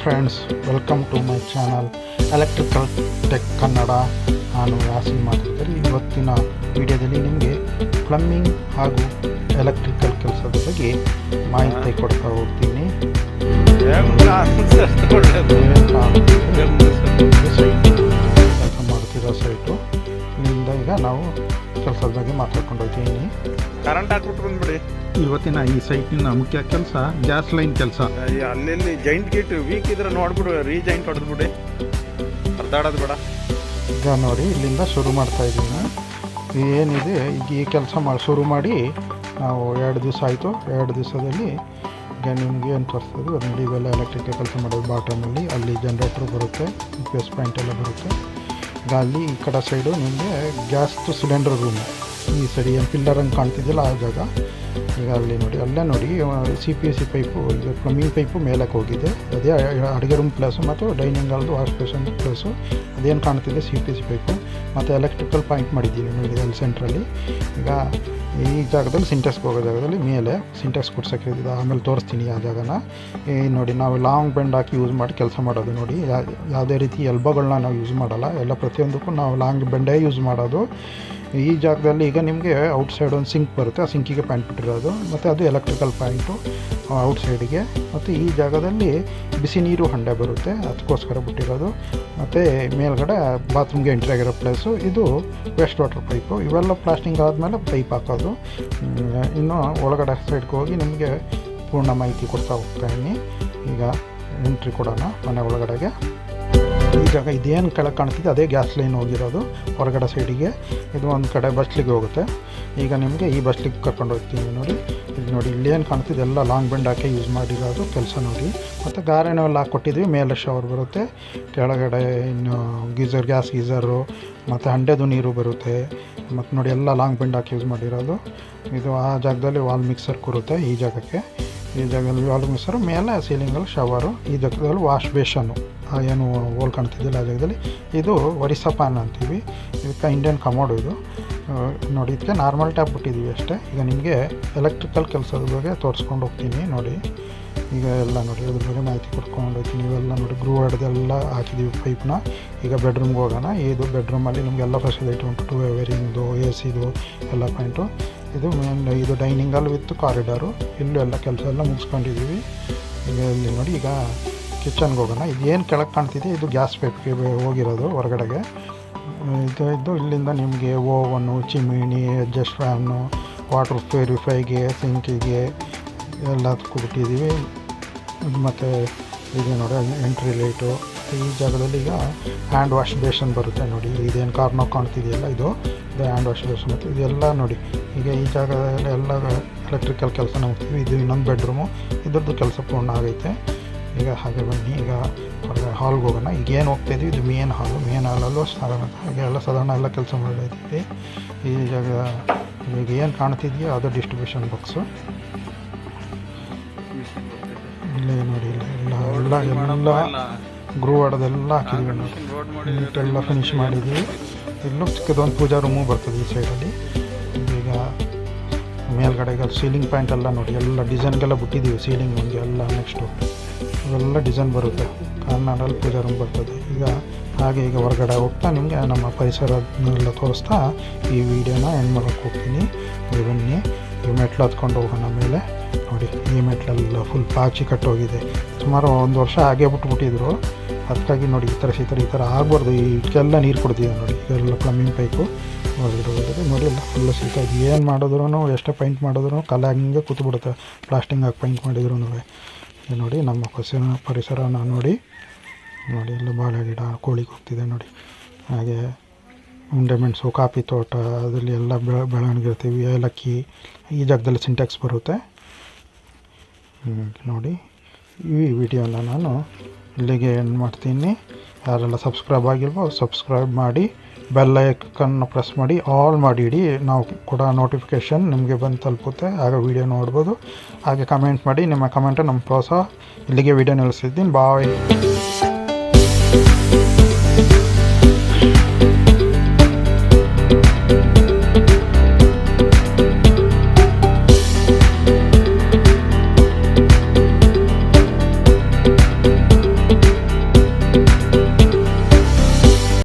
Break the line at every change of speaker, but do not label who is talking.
Friends, welcome to my channel electrical tech Kannada. ನಾನು ಯಾಸಿನ್ ಮಾತಾಡ್ತಾರೆ. ಇವತ್ತಿನ ವಿಡಿಯೋದಲ್ಲಿ ನಿಮಗೆ ಪ್ಲಂಬಿಂಗ್ ಹಾಗೂ ಎಲೆಕ್ಟ್ರಿಕಲ್ ಕೆಲಸದ ಬಗ್ಗೆ ಮಾಹಿತಿ ಕೊಡ್ತಾ ಹೋಗ್ತೀನಿ. ಕೆಲಸ ಮಾಡ್ತಿರೋ ಸೈಟು ಇಲ್ಲಿಂದ ಈಗ ನಾವು ಕೆಲಸದ ಬಗ್ಗೆ ಮಾತಾಡ್ಕೊಂಡು ಹೋಗ್ತೀನಿ.
ಕರೆಂಟ್ ಹಾಕ್ಬಿಟ್ಟು ಬಂದ್ಬಿಡಿ.
ಇವತ್ತಿನ ಈ ಸೈಟಿನ ಮುಖ್ಯ ಕೆಲಸ ಗ್ಯಾಸ್ ಲೈನ್ ಕೆಲಸ.
ಅಲ್ಲಿ ಜಾಯಿಂಟ್ ಗೇಟ್ ವೀಕ್ ಇದ್ರೆ ನೋಡ್ಬಿಡು, ರೀಜಾಯಿಂಟ್ ಹೊಡೆದ್ಬಿಡಿ, ಅರ್ಧಾಡೋದು ಬೇಡ.
ಈಗ ನೋಡಿ ಇಲ್ಲಿಂದ ಶುರು ಮಾಡ್ತಾ ಇದ್ದೀನಿ. ಏನಿದೆ ಈಗ ಈ ಕೆಲಸ ಶುರು ಮಾಡಿ ನಾವು 2 ದಿವಸ ಆಯಿತು. 2 ದಿವಸದಲ್ಲಿ ಈಗ ನಿಮ್ಗೆ ಏನು ತೋರಿಸ್ತದೆ ಅದು ನೋಡಿ. ಇವೆಲ್ಲ ಎಲೆಕ್ಟ್ರಿಕಲ್ ಕೆಲಸ ಮಾಡೋದು ಬಾಟಮಲ್ಲಿ, ಅಲ್ಲಿ ಜನ್ರೇಟ್ರ್ ಬರುತ್ತೆ, ಪ್ಲಸ್ ಪಾಯಿಂಟ್ ಎಲ್ಲ ಬರುತ್ತೆ. ಈಗ ಅಲ್ಲಿ ಈ ಕಡೆ ಸೈಡು ನಿಮಗೆ ಗ್ಯಾಸ್ದು ಸಿಲಿಂಡರ್ ರೂಮು, ಈ ಸೈಡ್ ಏನು ಪಿಲ್ಲರ್ ಹಂಗೆ ಕಾಣ್ತಿದ್ದಿಲ್ಲ ಆ ಜಾಗ. ಈಗ ಅಲ್ಲಿ ನೋಡಿ, ಅಲ್ಲೇ ನೋಡಿ CPC ಪೈಪು, ಈಗ ಪ್ಲಂಬಿಂಗ್ ಪೈಪು ಮೇಲಕ್ಕೆ ಹೋಗಿದೆ. ಅದೇ ಅಡುಗೆ ರೂಮ್ ಪ್ಲೇಸು ಮತ್ತು ಡೈನಿಂಗ್ ಹಾಲ್ದು ವಾಶ್ ಬೇಸಿನ್ ಪ್ಲೇಸು ಅದೇನು ಕಾಣ್ತಿದೆ CPC ಪೈಪು. ಮತ್ತು ಎಲೆಕ್ಟ್ರಿಕಲ್ ಪಾಯಿಂಟ್ ಮಾಡಿದ್ದೀವಿ ನೋಡಿ ಅಲ್ಲಿ ಸೆಂಟ್ರಲ್ಲಿ. ಈಗ ಈ ಜಾಗದಲ್ಲಿ ಸಿಂಟೆಕ್ಸ್ಗೆ ಹೋಗೋ ಜಾಗದಲ್ಲಿ ಮೇಲೆ ಸಿಂಟೆಕ್ಸ್ ಕುಡ್ಸೋಕ್ಕಿದೆ, ಆಮೇಲೆ ತೋರಿಸ್ತೀನಿ ಆ ಜಾಗನ. ನೋಡಿ ನಾವು ಲಾಂಗ್ ಬೆಂಡ್ ಹಾಕಿ ಯೂಸ್ ಮಾಡಿ ಕೆಲಸ ಮಾಡೋದು ನೋಡಿ. ಯಾವುದೇ ರೀತಿ ಎಲ್ಬೋಗಳನ್ನ ನಾವು ಯೂಸ್ ಮಾಡೋಲ್ಲ, ಎಲ್ಲ ಪ್ರತಿಯೊಂದಕ್ಕೂ ನಾವು ಲಾಂಗ್ ಬೆಂಡೇ ಯೂಸ್ ಮಾಡೋದು. ಈ ಜಾಗದಲ್ಲಿ ಈಗ ನಿಮಗೆ ಔಟ್ಸೈಡ್ ಒಂದು ಸಿಂಕ್ ಬರುತ್ತೆ, ಆ ಸಿಂಕಿಗೆ ಪಾಯಿಂಟ್ ಬಿಟ್ಟಿರೋದು, ಮತ್ತು ಅದು ಎಲೆಕ್ಟ್ರಿಕಲ್ ಪಾಯಿಂಟು ಔಟ್ಸೈಡಿಗೆ. ಮತ್ತು ಈ ಜಾಗದಲ್ಲಿ ಬಿಸಿ ನೀರು ಹಂಡೆ ಬರುತ್ತೆ, ಅದಕ್ಕೋಸ್ಕರ ಬಿಟ್ಟಿರೋದು. ಮತ್ತು ಮೇಲ್ಗಡೆ ಬಾತ್ರೂಮ್ಗೆ ಎಂಟ್ರಿ ಆಗಿರೋ ಪ್ಲೇಸು, ಇದು ವೇಸ್ಟ್ ವಾಟರ್ ಪೈಪು. ಇವೆಲ್ಲ ಪ್ಲಾಸ್ಟಿಂಗ್ ಆದಮೇಲೆ ಪೈಪ್ ಹಾಕೋದು. ಇನ್ನು ಒಳಗಡೆ ಸೈಡ್ಗೆ ಹೋಗಿ ನಿಮಗೆ ಪೂರ್ಣ ಮಾಹಿತಿ ಕೊಡ್ತಾ ಹೋಗ್ತಾಯಿದ್ದೀನಿ. ಈಗ ಎಂಟ್ರಿ ಕೊಡೋಣ ಮನೆ ಒಳಗಡೆಗೆ. ಈ ಜಾಗ ಇದೇನು ಕೆಳಗೆ ಕಾಣ್ತಿದೆ ಅದೇ ಗ್ಯಾಸ್ ಲೈನ್ ಹೋಗಿರೋದು ಹೊರಗಡೆ ಸೈಡಿಗೆ. ಇದು ಒಂದು ಕಡೆ ಬಸ್ಲಿಗೆ ಹೋಗುತ್ತೆ. ಈಗ ನಿಮಗೆ ಈ ಬಸ್ಲಿಗೆ ಕರ್ಕೊಂಡು ಹೋಗ್ತೀನಿ ನೋಡಿ. ಇಲ್ಲಿ ನೋಡಿ, ಇಲ್ಲೇನು ಕಾಣ್ತಿದೆ ಎಲ್ಲ ಲಾಂಗ್ ಬೆಂಡ್ ಹಾಕಿ ಯೂಸ್ ಮಾಡಿರೋದು ಕೆಲಸ ನೋಡಿ. ಮತ್ತು ಗಾರೆನೆಲ್ಲ ಹಾಕ್ಕೊಟ್ಟಿದ್ವಿ, ಮೇಲೆ ಶವರ್ ಬರುತ್ತೆ, ಕೆಳಗಡೆ ಇನ್ನು ಗೀಝರ್, ಗ್ಯಾಸ್ ಗೀಝರು ಮತ್ತು ಹಂಡೆದು ನೀರು ಬರುತ್ತೆ. ಮತ್ತು ನೋಡಿ ಎಲ್ಲ ಲಾಂಗ್ ಬೆಂಡ್ ಹಾಕಿ ಯೂಸ್ ಮಾಡಿರೋದು. ಇದು ಆ ಜಾಗದಲ್ಲಿ ವಾಲ್ ಮಿಕ್ಸರ್ ಕೂರುತ್ತೆ. ಈ ಜಾಗಕ್ಕೆ ಈ ಜಾಗದಲ್ಲಿ ವಾಲ್ ಮಿಕ್ಸರು, ಮೇಲೆ ಸೀಲಿಂಗಲ್ಲಿ ಶವರು, ಈ ಜಾಗದಲ್ಲಿ ವಾಶ್ ಬೇಷನ್ನು ಏನು ಹೋಲ್ ಕಾಣ್ತಿದ್ದಿಲ್ಲ ಆ ಜಾಗದಲ್ಲಿ. ಇದು ಒರಿಸ್ಸಾ ಪ್ಯಾನ್ ಅಂತೀವಿ, ಇದಕ್ಕೆ ಇಂಡಿಯನ್ ಕಮೋಡು. ಇದು ನೋಡಿ, ಇದಕ್ಕೆ ನಾರ್ಮಲ್ ಟ್ಯಾಪ್ ಬಿಟ್ಟಿದ್ದೀವಿ ಅಷ್ಟೇ. ಈಗ ನಿಮಗೆ ಎಲೆಕ್ಟ್ರಿಕಲ್ ಕೆಲಸದ ಬಗ್ಗೆ ತೋರಿಸ್ಕೊಂಡು ಹೋಗ್ತೀನಿ ನೋಡಿ. ಈಗ ಎಲ್ಲ ನೋಡಿ ಅದ್ರ ಬಗ್ಗೆ ಮಾಹಿತಿ ಕೊಡ್ಕೊಂಡು ಹೋಗ್ತೀನಿ. ಇವೆಲ್ಲ ನೋಡಿ ಗ್ರೂ ಹೊಡೆದೆಲ್ಲ ಹಾಕಿದ್ದೀವಿ ಪೈಪ್ನ. ಈಗ ಬೆಡ್ರೂಮ್ಗೆ ಹೋಗೋಣ. ಇದು ಬೆಡ್ರೂಮಲ್ಲಿ ನಿಮಗೆಲ್ಲ ಫೆಸಿಲಿಟಿ ಉಂಟು, 2 ವೇ ವೇರಿಂಗ್ದು, AC ಎಲ್ಲ ಪಾಯಿಂಟು. ಇದು ಮೇನ್, ಇದು ಡೈನಿಂಗಲ್ಲಿ ವಿತ್ ಕಾರಿಡಾರು. ಇಲ್ಲೂ ಎಲ್ಲ ಕೆಲಸ ಎಲ್ಲ ಮುಗಿಸ್ಕೊಂಡಿದ್ದೀವಿ. ಈಗ ಇಲ್ಲಿ ನೋಡಿ, ಈಗ ಕಿಚನ್ಗೆ ಹೋಗೋಣ. ಇದೇನು ಕೆಳಗೆ ಕಾಣ್ತಿದೆ ಇದು ಗ್ಯಾಸ್ ಪೈಪ್ಗೆ ಹೋಗಿರೋದು ಹೊರಗಡೆಗೆ. ಇದು ಇಲ್ಲಿಂದ ನಿಮಗೆ ಓವನು, ಚಿಮಿಣಿ, ಅಡ್ಜಸ್ಟ್ ಫ್ಯಾನು, ವಾಟರ್ ಪ್ಯೂರಿಫೈಗೆ, ಸಿಂಕಿಗೆ ಎಲ್ಲದಕ್ಕೂ ಬಿಟ್ಟಿದ್ದೀವಿ. ಮತ್ತು ಇದು ನೋಡಿ ಎಂಟ್ರಿ ಲೈಟು. ಈ ಜಾಗದಲ್ಲಿ ಈಗ ಹ್ಯಾಂಡ್ ವಾಶ್ ಬೇಷನ್ ಬರುತ್ತೆ ನೋಡಿ. ಇದೇನು ಕಾರ್ನಾಗ ಕಾಣ್ತಿದೆಯಲ್ಲ ಇದು ಹ್ಯಾಂಡ್ ವಾಶ್ ಬೇಷನ್. ಮತ್ತು ಇದೆಲ್ಲ ನೋಡಿ, ಈಗ ಈ ಜಾಗದಲ್ಲಿ ಎಲ್ಲ ಎಲೆಕ್ಟ್ರಿಕಲ್ ಕೆಲಸ ನೋಡ್ತೀವಿ. ಇದು ಇನ್ನೊಂದು ಬೆಡ್ರೂಮು, ಇದ್ರದ್ದು ಕೆಲಸ ಪೂರ್ಣ ಆಗೈತೆ. ಈಗ ಹಾಗೆ ಬನ್ನಿ, ಈಗ ಹೊರಗಡೆ ಹಾಲ್ಗೆ ಹೋಗೋಣ. ಈಗ ಏನು ಹೋಗ್ತಾಯಿದ್ವಿ ಇದು ಮೇನ್ ಹಾಲು. ಮೇನ್ ಹಾಲಲ್ಲೂ ಹಾಗೆ ಎಲ್ಲ ಸಾಧಾರಣ ಎಲ್ಲ ಕೆಲಸ ಮಾಡಿದ್ದೀವಿ. ಈ ಜಾಗ ಈಗ ಏನು ಕಾಣ್ತಿದೆಯೋ ಅದು ಡಿಸ್ಟ್ರಿಬ್ಯೂಷನ್ ಬಾಕ್ಸು. ಇಲ್ಲೇ ನೋಡಿ, ಎಲ್ಲ ಗ್ರೂ ಹೊಡೆದೆಲ್ಲ ಹಾಕಿದ್ವಿ ನೋಡಿ. ನೀಟೆಲ್ಲ ಫಿನಿಶ್ ಮಾಡಿದ್ವಿ. ಇಲ್ಲೂ ಚಿಕ್ಕದೊಂದು ಪೂಜಾ ರೂಮು ಬರ್ತದೆ ಈ ಸೈಡಲ್ಲಿ. ಈಗ ಮೇಲ್ಗಡೆಗೆ ಸೀಲಿಂಗ್ ಪಾಯಿಂಟ್ ಎಲ್ಲ ನೋಡಿ, ಎಲ್ಲ ಡಿಸೈನ್ಗೆಲ್ಲ ಬಿಟ್ಟಿದ್ದೀವಿ ಸೀಲಿಂಗ್ ಒಂದು ಎಲ್ಲ. ನೆಕ್ಸ್ಟು ಅವೆಲ್ಲ ಡಿಸೈನ್ ಬರುತ್ತೆ. ಕಾರ್ನರಲ್ಲಿ ಪೂಜಾ ರೂಮ್ ಬರ್ತದೆ. ಈಗ ಹಾಗೆ ಈಗ ಹೊರಗಡೆ ಹೋಗ್ತಾ ನಿಮಗೆ ನಮ್ಮ ಪರಿಸರನೆಲ್ಲ ತೋರಿಸ್ತಾ ಈ ವಿಡಿಯೋನ ಎಂಡ್ ಮಾಡೋಕ್ಕೆ ಹೋಗ್ತೀನಿ. ಬನ್ನಿ, ಈ ಮೆಟ್ಲು ಹತ್ಕೊಂಡು ಹೋಗೋಣ ಮೇಲೆ ನೋಡಿ. ಈ ಮೆಟ್ಲೆಲ್ಲ ಫುಲ್ ಪಾಚಿ ಕಟ್ಟೋಗಿದೆ. ಸುಮಾರು 1 ವರ್ಷ ಹಾಗೆ ಬಿಟ್ಬಿಟ್ಟಿದ್ರು. ಅದಕ್ಕಾಗಿ ನೋಡಿ ಈ ಥರ ಆಗಬಾರ್ದು. ಇದಕ್ಕೆಲ್ಲ ನೀರು ಕೊಡ್ತಿದೆ ನೋಡಿ. ಇದೆಲ್ಲ ಪ್ಲಂಬಿಂಗ್ ಪೈಪು ಹೋಗಿರೋದು ನೋಡಿ. ಎಲ್ಲ ಫುಲ್ಲು ಶೀತ. ಇದು ಏನು ಮಾಡಿದ್ರು, ಎಷ್ಟೇ ಪೈಂಟ್ ಮಾಡಿದ್ರು ಕಲೆ ಹಂಗೆ ಕೂತ್ಬಿಡುತ್ತೆ, ಪ್ಲಾಸ್ಟಿಂಗ್ ಹಾಕಿ ಪೈಂಟ್ ಮಾಡಿದ್ರು. ನೋಡಿ ನಮ್ಮ ಪರಿಸರನ ನೋಡಿ. ಎಲ್ಲ ಬಾಳೆ ಗಿಡ, ಕೋಳಿಗೆ ಹೋಗ್ತಿದೆ ನೋಡಿ. ಹಾಗೆ ಉಂಡೆ ಮೆಣಸು, ಕಾಫಿ ತೋಟ, ಅದರಲ್ಲಿ ಎಲ್ಲ ಬೆಳವಣಿಗೆ ಇರ್ತೀವಿ. ಏಲಕ್ಕಿ, ಈ ಜಾಗದಲ್ಲಿ ಸಿಂಟೆಕ್ಸ್ ಬರುತ್ತೆ ನೋಡಿ. ಈ ವಿಡಿಯೋನ ನಾನು ಇಲ್ಲಿಗೆ ಎಂಡ್ ಮಾಡ್ತೀನಿ. ಯಾರೆಲ್ಲ ಸಬ್ಸ್ಕ್ರೈಬ್ ಆಗಿಲ್ವೋ ಸಬ್ಸ್ಕ್ರೈಬ್ ಮಾಡಿ, ಬೆಲ್ ಐಕನ್ನ ಪ್ರೆಸ್ ಮಾಡಿ, ಆಲ್ ಮಾಡಿಡಿ. ನಾವು ಕೂಡ ನೋಟಿಫಿಕೇಷನ್ ನಿಮಗೆ ಬಂದು ತಲುಪುತ್ತೆ, ಆಗ ವಿಡಿಯೋ ನೋಡ್ಬೋದು. ಹಾಗೆ ಕಮೆಂಟ್ ಮಾಡಿ, ನಿಮ್ಮ ಕಮೆಂಟು ನಮ್ಮ ಪ್ರೋತ್ಸಾಹ. ಇಲ್ಲಿಗೆ ವಿಡಿಯೋ ನಿಲ್ಲಿಸಿದ್ದೀನಿ. ಬಾಯ್.